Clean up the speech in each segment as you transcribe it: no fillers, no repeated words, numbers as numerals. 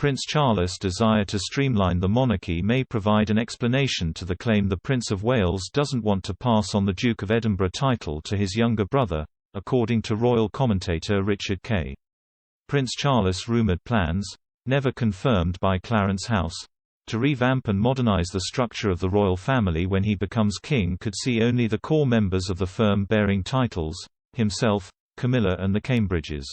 Prince Charles' desire to streamline the monarchy may provide an explanation to the claim the Prince of Wales doesn't want to pass on the Duke of Edinburgh title to his younger brother, according to royal commentator Richard K. Prince Charles' rumoured plans, never confirmed by Clarence House, to revamp and modernise the structure of the royal family when he becomes king could see only the core members of the firm bearing titles, himself, Camilla and the Cambridges.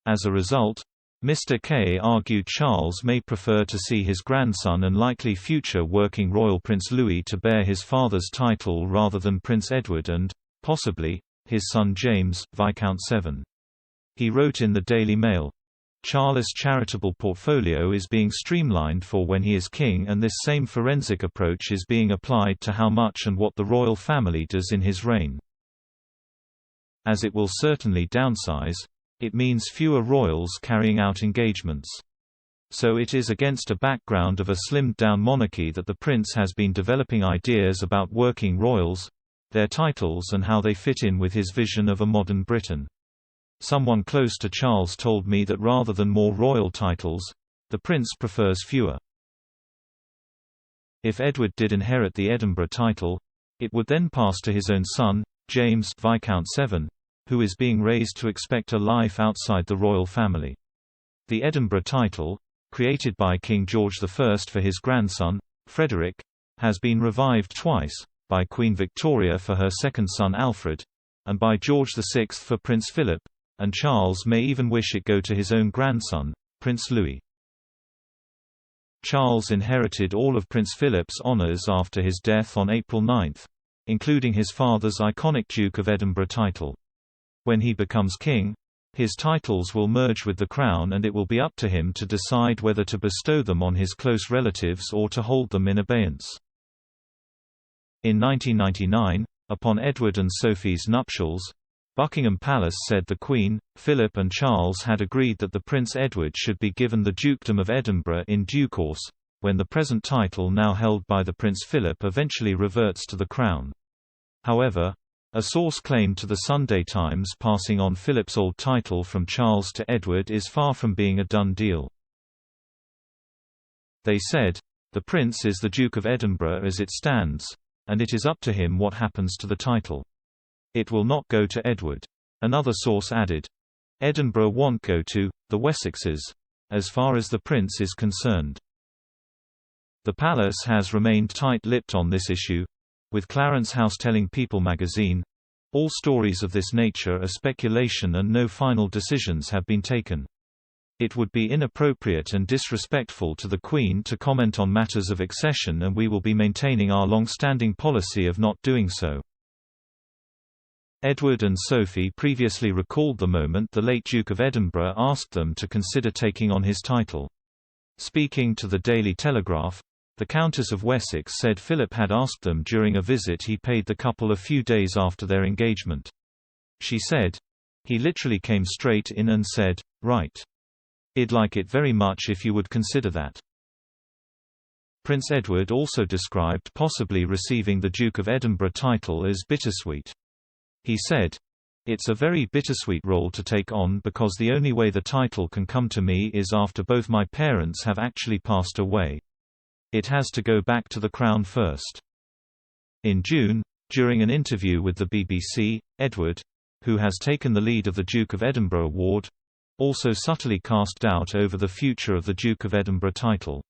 As a result, Mr. K argued Charles may prefer to see his grandson and likely future working royal Prince Louis to bear his father's title rather than Prince Edward and, possibly, his son James, Viscount Severn. He wrote in the Daily Mail, "Charles' charitable portfolio is being streamlined for when he is king, and this same forensic approach is being applied to how much and what the royal family does in his reign. As it will certainly downsize, it means fewer royals carrying out engagements. So it is against a background of a slimmed-down monarchy that the prince has been developing ideas about working royals, their titles and how they fit in with his vision of a modern Britain. Someone close to Charles told me that rather than more royal titles, the prince prefers fewer. If Edward did inherit the Edinburgh title, it would then pass to his own son, James, Viscount Severn, who is being raised to expect a life outside the royal family. The Edinburgh title, created by King George I for his grandson, Frederick, has been revived twice, by Queen Victoria for her second son Alfred, and by George VI for Prince Philip, and Charles may even wish it go to his own grandson, Prince Louis. Charles inherited all of Prince Philip's honours after his death on April 9, including his father's iconic Duke of Edinburgh title. When he becomes king, his titles will merge with the crown and it will be up to him to decide whether to bestow them on his close relatives or to hold them in abeyance. In 1999, upon Edward and Sophie's nuptials, Buckingham Palace said the Queen, Philip and Charles had agreed that the Prince Edward should be given the Dukedom of Edinburgh in due course, when the present title now held by the Prince Philip eventually reverts to the Crown. However, a source claimed to the Sunday Times passing on Philip's old title from Charles to Edward is far from being a done deal. They said, "The Prince is the Duke of Edinburgh as it stands, and it is up to him what happens to the title. It will not go to Edward." Another source added, "Edinburgh won't go to the Wessexes, as far as the Prince is concerned." The palace has remained tight-lipped on this issue, with Clarence House telling People magazine, "All stories of this nature are speculation and no final decisions have been taken. It would be inappropriate and disrespectful to the Queen to comment on matters of accession, and we will be maintaining our long-standing policy of not doing so." Edward and Sophie previously recalled the moment the late Duke of Edinburgh asked them to consider taking on his title. Speaking to the Daily Telegraph, the Countess of Wessex said Philip had asked them during a visit he paid the couple a few days after their engagement. She said, "He literally came straight in and said, 'Right. I'd like it very much if you would consider that.'" Prince Edward also described possibly receiving the Duke of Edinburgh title as bittersweet. He said, "It's a very bittersweet role to take on because the only way the title can come to me is after both my parents have actually passed away. It has to go back to the Crown first." In June, during an interview with the BBC, Edward, who has taken the lead of the Duke of Edinburgh award, also subtly cast doubt over the future of the Duke of Edinburgh title.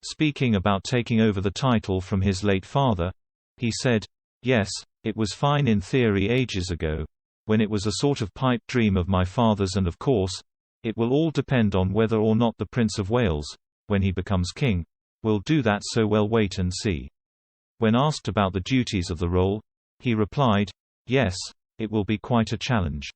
Speaking about taking over the title from his late father, he said, "Yes, it was fine in theory ages ago, when it was a sort of pipe dream of my father's, and of course, it will all depend on whether or not the Prince of Wales, when he becomes king, will do that, so we'll wait and see." When asked about the duties of the role, he replied, "Yes, it will be quite a challenge."